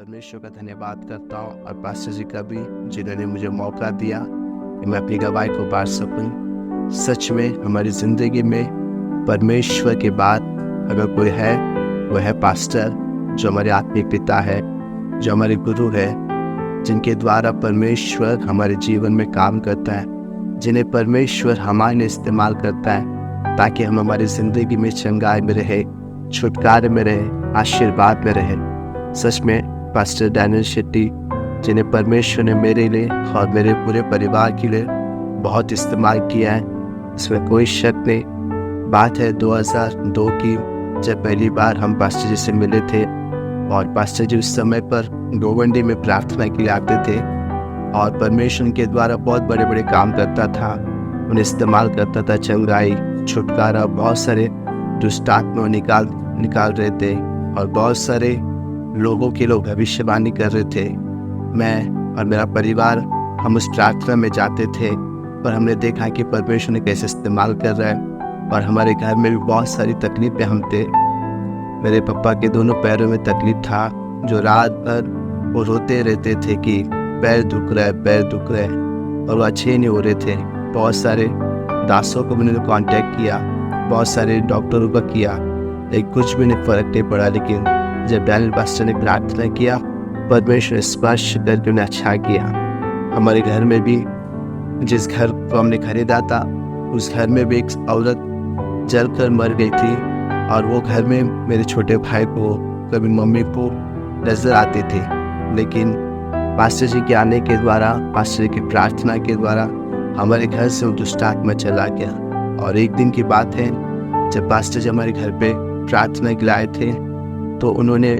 परमेश्वर का धन्यवाद करता हूँ और पास्टर जी का भी, जिन्होंने मुझे मौका दिया कि मैं अपनी गवाही को बांट सकूँ। सच में हमारी ज़िंदगी में परमेश्वर के बाद अगर कोई है, वो है पास्टर, जो हमारे आत्मिक पिता है, जो हमारे गुरु है, जिनके द्वारा परमेश्वर हमारे जीवन में काम करता है, जिन्हें परमेश्वर हमारे लिए इस्तेमाल करता है ताकि हम हमारी ज़िंदगी में चंगाई में रहे, छुटकारे में रहे, आशीर्वाद में रहे। सच में पास्टर डैनियल शेट्टी, जिन्हें परमेश्वर ने मेरे लिए और मेरे पूरे परिवार के लिए बहुत इस्तेमाल किया है, इसमें कोई शक नहीं। बात है 2002 की, जब पहली बार हम पास्टर जी से मिले थे और पास्टर जी उस समय पर गोवंडी में प्रार्थना के लिए आते थे और परमेश्वर के द्वारा बहुत बड़े बड़े काम करता था, उन्हें इस्तेमाल करता था, चंगाई, छुटकारा, बहुत सारे दुष्ट आत्मा निकाल रहे थे और बहुत सारे लोगों के लोग भविष्यवाणी कर रहे थे। मैं और मेरा परिवार हम उस प्रार्थना में जाते थे और हमने देखा कि परमेश्वर ने कैसे इस्तेमाल कर रहा है। और हमारे घर में भी बहुत सारी तकलीफें हम थे। मेरे पापा के दोनों पैरों में तकलीफ था, जो रात भर वो रोते रहते थे कि पैर दुख रहा है, पैर दुख रहा है, और वो अच्छे नहीं हो रहे थे। बहुत सारे दासों को मैंने कांटेक्ट किया, बहुत सारे डॉक्टरों का किया, लेकिन कुछ भी नहीं फ़र्क नहीं पड़ा। लेकिन जब डैनियल पास्टर ने प्रार्थना किया, परमेश्वर ने स्पर्श करके उन्हें अच्छा किया। हमारे घर में भी, जिस घर को हमने खरीदा था, उस घर में भी एक औरत जलकर मर गई थी और वो घर में मेरे छोटे भाई को, कभी मम्मी को नजर आते थे। लेकिन पास्टर जी के आने के द्वारा, पास्टर जी की प्रार्थना के द्वारा हमारे घर से वो दुष्ट आत्मा चला गया। और एक दिन की बात है, जब पास्टर जी हमारे घर पे प्रार्थना के लिए आए थे, तो उन्होंने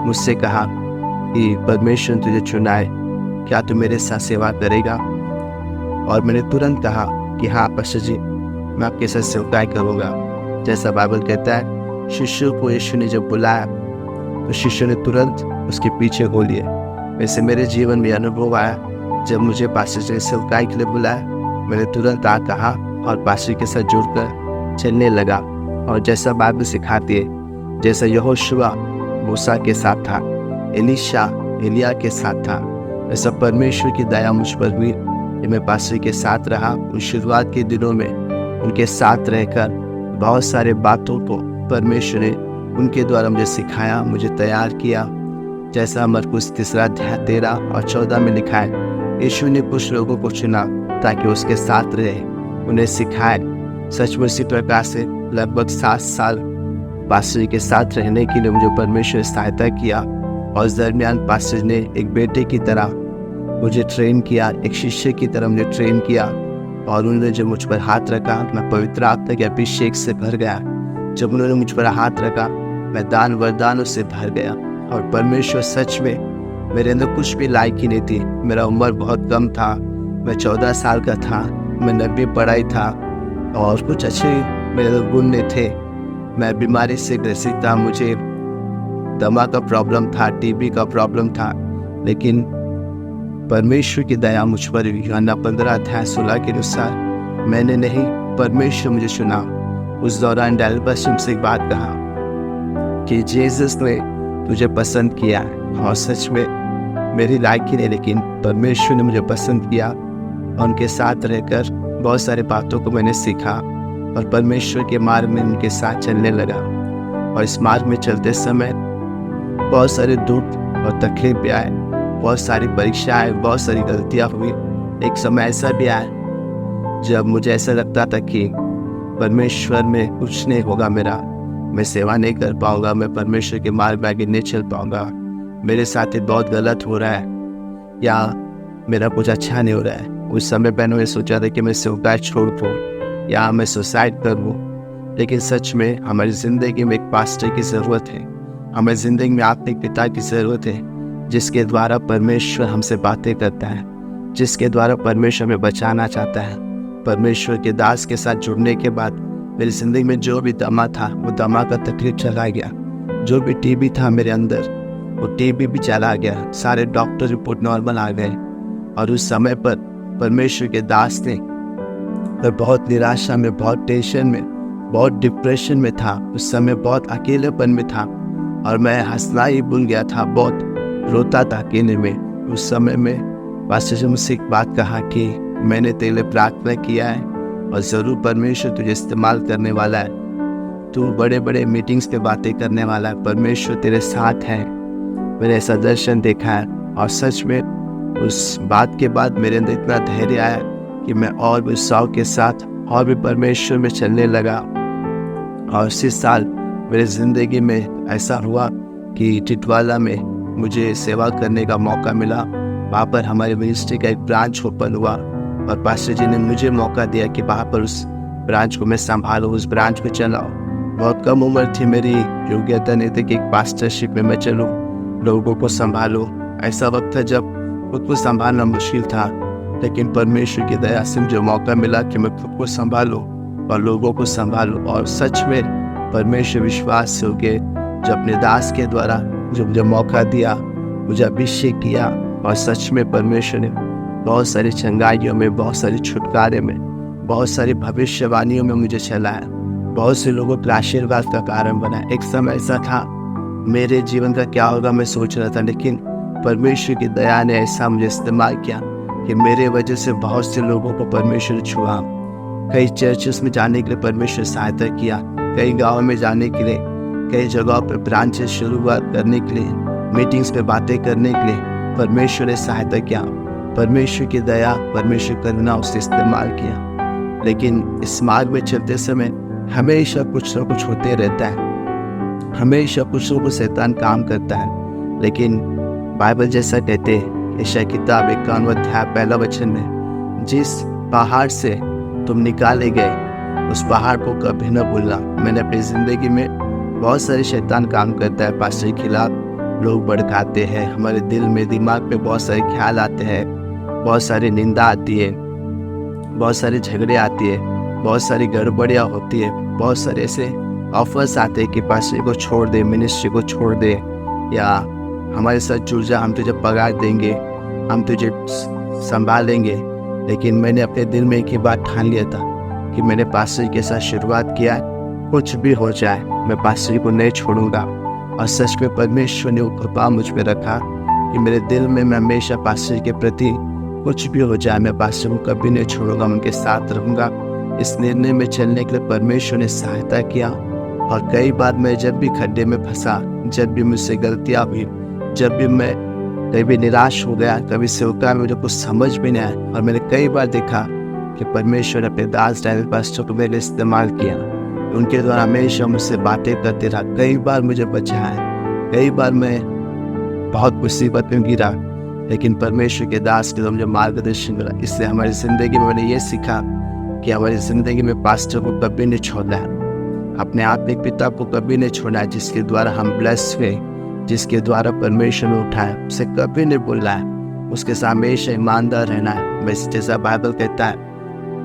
मुझसे कहा कि परमेश्वर ने तुझे चुना है, क्या तू मेरे साथ सेवा करेगा? और मैंने तुरंत कहा कि हाँ पास्टर जी, मैं आपके साथ सेवकाई करूँगा। जैसा बाइबल कहता है, शिष्यों को यीशु ने जब बुलाया तो शिष्यों ने तुरंत उसके पीछे हो लिए। वैसे मेरे जीवन में अनुभव आया, जब मुझे पास्टर जी ने सेवकाई के लिए बुलाया, मैंने तुरंत कहा और पास्टर के साथ जुड़कर चलने लगा। और जैसा बाइबल सिखाती है, जैसा यहोशुआ मूसा के साथ था, एलीशा एलिया के साथ था, ऐसा परमेश्वर की दया मुझ पर हुई कि मैं पास्टर के साथ रहा। उन शुरुआत के दिनों में उनके साथ रहकर बहुत सारे बातों को परमेश्वर ने उनके द्वारा मुझे सिखाया, मुझे तैयार किया। जैसा मरकुस 3 अध्याय 13 और 14 में लिखा है, यीशु ने कुछ लोगों को चुना ताकि उसके साथ रहे, उन्हें सिखाए। सच में इसी प्रकार से लगभग 7 साल पास्टर जी के साथ रहने के लिए मुझे परमेश्वर ने सहायता किया। और इस दरमियान पास्टर ने एक बेटे की तरह मुझे ट्रेन किया, एक शिष्य की तरह मुझे ट्रेन किया। और उन्होंने जब मुझ पर हाथ रखा, मैं पवित्र आत्मा के अभिषेक से भर गया। जब उन्होंने मुझ पर हाथ रखा, मैं दान वरदानों से भर गया। और परमेश्वर सच में, मेरे अंदर कुछ भी लायकी नहीं थी। मेरा उम्र बहुत कम था, मैं 14 साल का था, मैं 90 पढ़ाई था और कुछ अच्छे मेरे गुण नहीं थे। मैं बीमारी से ग्रसित था, मुझे दमा का प्रॉब्लम था, टीबी का प्रॉब्लम था। लेकिन परमेश्वर की दया मुझ पर, यूहन्ना 15 अध्याय 16 के अनुसार, मैंने नहीं, परमेश्वर मुझे चुना। उस दौरान डैनियल पास्टर से एक बात कहा कि जीसस ने तुझे पसंद किया है। और सच में मेरी लायकी नहीं, लेकिन परमेश्वर ने मुझे पसंद किया और उनके साथ रहकर बहुत सारे बातों को मैंने सीखा और परमेश्वर के मार्ग में उनके साथ चलने लगा। और इस मार्ग में चलते समय बहुत सारे दुख और तकलीफ भी आए, बहुत सारी परीक्षाएं, बहुत सारी गलतियां हुई। एक समय ऐसा भी आया जब मुझे ऐसा लगता था कि परमेश्वर में कुछ नहीं होगा मेरा, मैं सेवा नहीं कर पाऊंगा, मैं परमेश्वर के मार्ग में आगे नहीं चल पाऊंगा, मेरे साथ ही बहुत गलत हो रहा है या मेरा कुछ अच्छा नहीं हो रहा है। उस समय मैंने सोचा था कि मैं सेवकाई छोड़ दूँ या मैं सुसाइड कर लूँ। लेकिन सच में हमारी ज़िंदगी में एक पास्टर की ज़रूरत है, हमारी ज़िंदगी में आत्मिक पिता की ज़रूरत है, जिसके द्वारा परमेश्वर हमसे बातें करता है, जिसके द्वारा परमेश्वर हमें बचाना चाहता है। परमेश्वर के दास के साथ जुड़ने के बाद मेरी ज़िंदगी में जो भी दमा था, वो दमा का तकलीफ चला गया। जो भी टीबी था मेरे अंदर, वो टीबी भी चला गया। सारे डॉक्टर रिपोर्ट नॉर्मल आ गए। और उस समय पर परमेश्वर के दास ने, मैं बहुत निराशा में, बहुत टेंशन में, बहुत डिप्रेशन में था। उस समय बहुत अकेलेपन में था और मैं हंसना ही भूल गया था। बहुत रोता था अकेले में। उस समय में पास्टर जी मुझसे एक बात कहा कि मैंने तेरे लिए प्रार्थना किया है और ज़रूर परमेश्वर तुझे इस्तेमाल करने वाला है। तू बड़े बड़े मीटिंग्स पे बातें करने वाला है, परमेश्वर तेरे साथ है। मैंने ऐसा दर्शन देखा है। और सच में उस बात के बाद मेरे अंदर इतना धैर्य आया कि मैं और भी उत्साह के साथ और भी परमेश्वर में चलने लगा। और उसी साल मेरे ज़िंदगी में ऐसा हुआ कि टिटवाला में मुझे सेवा करने का मौका मिला। वहाँ पर हमारे मिनिस्ट्री का एक ब्रांच ओपन हुआ और पास्टर जी ने मुझे मौका दिया कि वहाँ पर उस ब्रांच को मैं संभालूँ, उस ब्रांच पे चलाऊँ। बहुत कम उम्र थी, मेरी योग्यता नहीं थी कि एक पास्टरशिप में मैं चलूँ, लोगों को संभालूँ। ऐसा वक्त था जब खुद को संभालना मुश्किल था, लेकिन परमेश्वर की दया से मुझे मौका मिला कि मैं खुद को संभालूँ और लोगों को संभालूँ। और सच में परमेश्वर विश्वास से होके जो अपने दास के द्वारा जो मुझे मौका दिया, मुझे अभिषेक किया, और सच में परमेश्वर ने बहुत सारी चंगाइयों में, बहुत सारी छुटकारे में, बहुत सारी भविष्यवाणियों में मुझे चलाया, बहुत से लोगों के आशीर्वाद का कारण बना। एक समय ऐसा था मेरे जीवन का क्या होगा मैं सोच रहा था, लेकिन परमेश्वर की दया ने ऐसा मुझे इस्तेमाल किया कि मेरे वजह से बहुत से लोगों को परमेश्वर ने छुआ। कई चर्चेस में जाने के लिए परमेश्वर सहायता किया, कई गाँव में जाने के लिए, कई जगहों पर ब्रांचेस शुरुआत करने के लिए, मीटिंग्स पे बातें करने के लिए परमेश्वर ने सहायता किया। परमेश्वर की दया, परमेश्वर की करुणा उससे इस्तेमाल किया। लेकिन इस मार्ग में चलते समय हमेशा कुछ ना कुछ होते रहता है, हमेशा कुछ ना कुछ शैतान काम करता है। लेकिन बाइबल जैसा कहते हैं, यशायाह किताब 51 अध्याय 1 वचन में, जिस पहाड़ से तुम निकाले गए उस पहाड़ को कभी न भूलना। मैंने अपनी ज़िंदगी में बहुत सारे शैतान काम करता है, पास्टर के खिलाफ लोग भड़काते हैं, हमारे दिल में, दिमाग पे बहुत सारे ख्याल आते हैं, बहुत सारी निंदा आती है, बहुत सारे झगड़े आती है, बहुत सारी गड़बड़ियाँ होती है, बहुत सारे ऐसे ऑफर्स आते हैं कि पास्टर को छोड़ दे, मिनिस्ट्री को छोड़ दे, या हमारे साथ जुड़ जा, हम तुझे पगार देंगे, हम तुझे संभालेंगे। लेकिन मैंने अपने दिल में एक ही बात ठान लिया था कि मैंने पास्टर के साथ शुरुआत किया है, कुछ भी हो जाए मैं पास्टर को नहीं छोड़ूंगा। और सच में परमेश्वर ने वो कृपा मुझ पर रखा कि मेरे दिल में मैं हमेशा पास्टर के प्रति, कुछ भी हो जाए मैं पास्टर को कभी नहीं छोड़ूंगा, उनके साथ रहूंगा। इस निर्णय में चलने के लिए परमेश्वर ने सहायता किया। और कई बार मैं जब भी खड्डे में फंसा, जब भी मुझसे गलतियाँ हुई, जब भी मैं कभी निराश हो गया, कभी सेवका में मुझे कुछ समझ भी नहीं आया, और मैंने कई बार देखा कि परमेश्वर अपने दास डायरेल पास्टर को मेरे इस्तेमाल किया, उनके द्वारा हमेशा मुझसे बातें करते रहा। कई बार मुझे बचाया, कई बार मैं बहुत मुसीबत में गिरा, लेकिन परमेश्वर के दास के द्वारा मुझे मार्गदर्शन मिला। इससे हमारी ज़िंदगी में मैंने ये सीखा कि हमारी ज़िंदगी में पास्टर को कभी नहीं छोड़ना है, अपने आत्मिक पिता को कभी नहीं छोड़ना है, जिसके द्वारा हम ब्लेस हुए, जिसके द्वारा परमेश्वर ने उठाया, उसे कभी नहीं भूलना है, उसके साथ हमेशा ईमानदार रहना है। वैसे जैसा बाइबल कहता है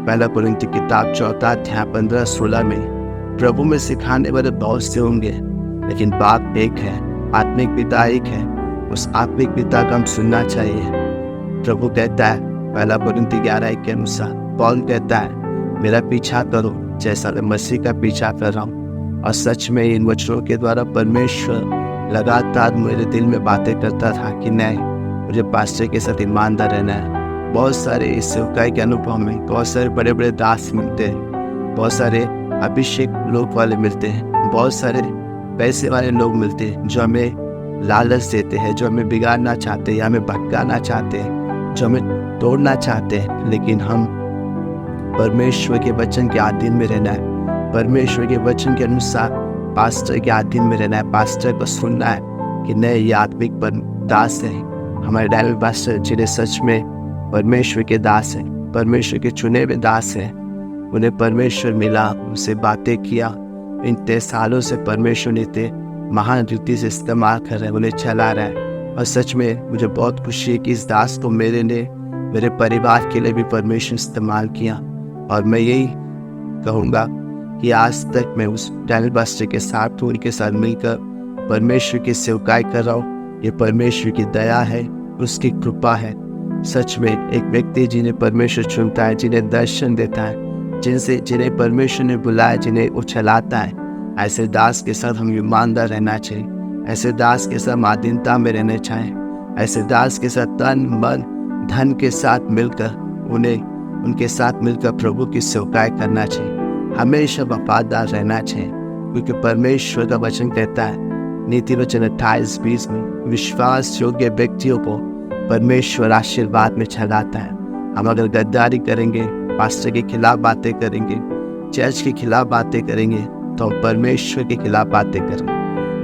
1 कुरिन्थी किताब 4 अध्याय 15-16 में, प्रभु में सिखाने वाले बहुत से होंगे, लेकिन बाप एक है, आत्मिक पिता एक है, उस आत्मिक पिता का हम सुनना चाहिए। प्रभु कहता है 1 कुरिन्थी 11 के अनुसार, पौल कहता है मेरा पीछा करो जैसा मैं मसीह का पीछा कर रहा हूँ। और सच में इन वचनों के द्वारा परमेश्वर लगातार मेरे दिल में बातें करता था कि नहीं, मुझे पास्टर के साथ ईमानदार रहना है। बहुत सारे इस सेवकाई के अनुभव में बहुत सारे बड़े बड़े दास मिलते हैं, बहुत सारे अभिषेक लोग वाले मिलते हैं, बहुत सारे पैसे वाले लोग मिलते हैं जो हमें लालच देते हैं, जो हमें बिगाड़ना चाहते हैं या हमें भटकाना चाहते हैं, जो हमें तोड़ना चाहते हैं। लेकिन हम परमेश्वर के वचन के अधीन में रहना है, परमेश्वर के वचन के अनुसार पास्टर के अधीन में रहना है, पास्टर को सुनना है कि नहीं, ये आत्मिक दास है। हमारे डायरेल पास्टर जिन्हें सच में परमेश्वर के दास हैं, परमेश्वर के चुने हुए दास हैं, उन्हें परमेश्वर मिला, उनसे बातें किया। इन 3 सालों से परमेश्वर ने इतने महान रीति से इस्तेमाल कर रहे हैं, उन्हें चला रहा है। और सच में मुझे बहुत खुशी है कि इस दास को मेरे परिवार के लिए भी परमेश्वर इस्तेमाल किया। और मैं यही कहूँगा कि आज तक मैं उस डायरेल पास्टर के साथ हूँ, उनके साथ मिलकर परमेश्वर की सेवकाई कर रहा हूँ। ये परमेश्वर की दया है, उसकी कृपा है। सच में एक व्यक्ति जिन्हें परमेश्वर चुनता है, जिन्हें दर्शन देता है, जिन्हें परमेश्वर ने बुलाया, जिन्हें वो चलाता है, ऐसे दास के साथ हम ईमानदार रहना चाहिए, ऐसे दास के साथ आधीनता में रहना चाहिए। ऐसे दास के साथ तन मन धन के साथ मिलकर उनके साथ मिलकर प्रभु की सेवकाई करना चाहिए। हमेशा वफादार रहना चाहिए, क्योंकि परमेश्वर का वचन कहता है नीति वचन 28:20 में, विश्वास योग्य व्यक्तियों को परमेश्वर आशीर्वाद में चढ़ाता है। हम अगर गद्दारी करेंगे, पास्टर के खिलाफ बातें करेंगे, चर्च के खिलाफ बातें करेंगे, तो हम परमेश्वर के खिलाफ बातें करें।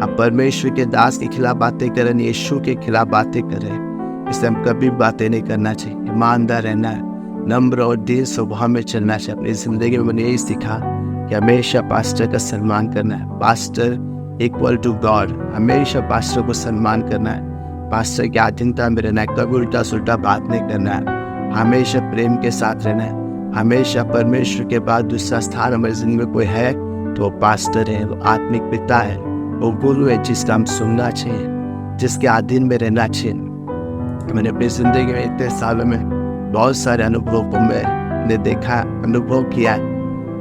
हम परमेश्वर के दास के खिलाफ बातें करें, यीशु के खिलाफ बातें करें। इसलिए हम कभी बातें नहीं करना चाहिए, ईमानदार रहना है, नम्र और दीन स्वभाव में चलना चाहिए। अपनी ज़िंदगी में मैंने यही सीखा कि हमेशा पास्टर का सम्मान करना है। पास्टर इक्वल टू गॉड, हमेशा पास्टर को सम्मान करना है, पास्टर की अधीनता में रहना है, कभी उल्टा सुल्टा बात नहीं करना है, हमेशा प्रेम के साथ रहना है। हमेशा परमेश्वर के बाद दूसरा स्थान हमारी जिंदगी में कोई है तो वो पास्टर है, वो आत्मिक पिता है, वो गुरु है जिसका हम सुनना चाहिए, जिसके अधीन में रहना चाहिए। मैंने अपनी ज़िंदगी में इतने सालों में बहुत सारे अनुभवों को मैंने देखा, अनुभव किया है,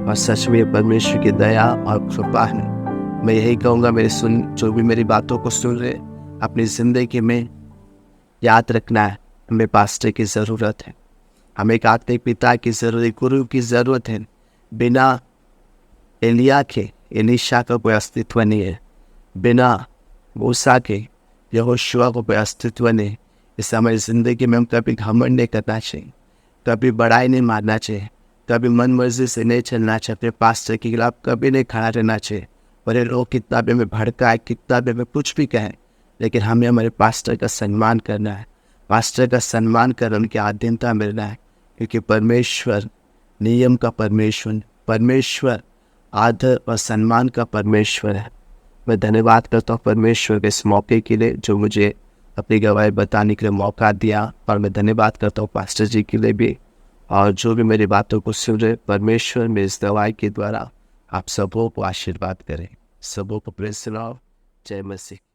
और सच में परमेश्वर की दया और कृपा है। मैं यही कहूँगा, जो भी मेरी बातों को सुन रहे, अपनी ज़िंदगी में याद रखना है, हमें पास्टर की ज़रूरत है, हमें एक आत्मिक पिता की ज़रूरत, गुरु की ज़रूरत है। बिना एलिया के एलीशा का कोई अस्तित्व नहीं है, बिना मूसा के यहोशुआ को कोई अस्तित्व नहीं। इससे हमारी ज़िंदगी में हम कभी घमंड नहीं करना चाहिए, कभी बड़ाई नहीं मारना चाहिए, कभी मन मर्जी से नहीं चलना चाहिए, अपने पास्टर के खिलाफ कभी नहीं खड़ा रहना चाहिए। बड़े लोग कितना भी हमें भड़काए, कितना भी हमें कुछ भी कहें, लेकिन हमें हमारे पास्टर का सम्मान करना है, पास्टर का सम्मान कर उनकी अधीनता मिलना है, क्योंकि परमेश्वर नियम का परमेश्वर आदर और सम्मान का परमेश्वर है। मैं धन्यवाद करता हूँ परमेश्वर के इस मौके के लिए जो मुझे अपनी गवाही बताने के लिए मौका दिया, और मैं धन्यवाद करता हूँ पास्टर जी के लिए भी, और जो भी मेरी बातों को सुन रहे, परमेश्वर में इस गवाही के द्वारा आप सबों को आशीर्वाद करें, सबों को प्रेज़ सुनाओ। जय मसीह।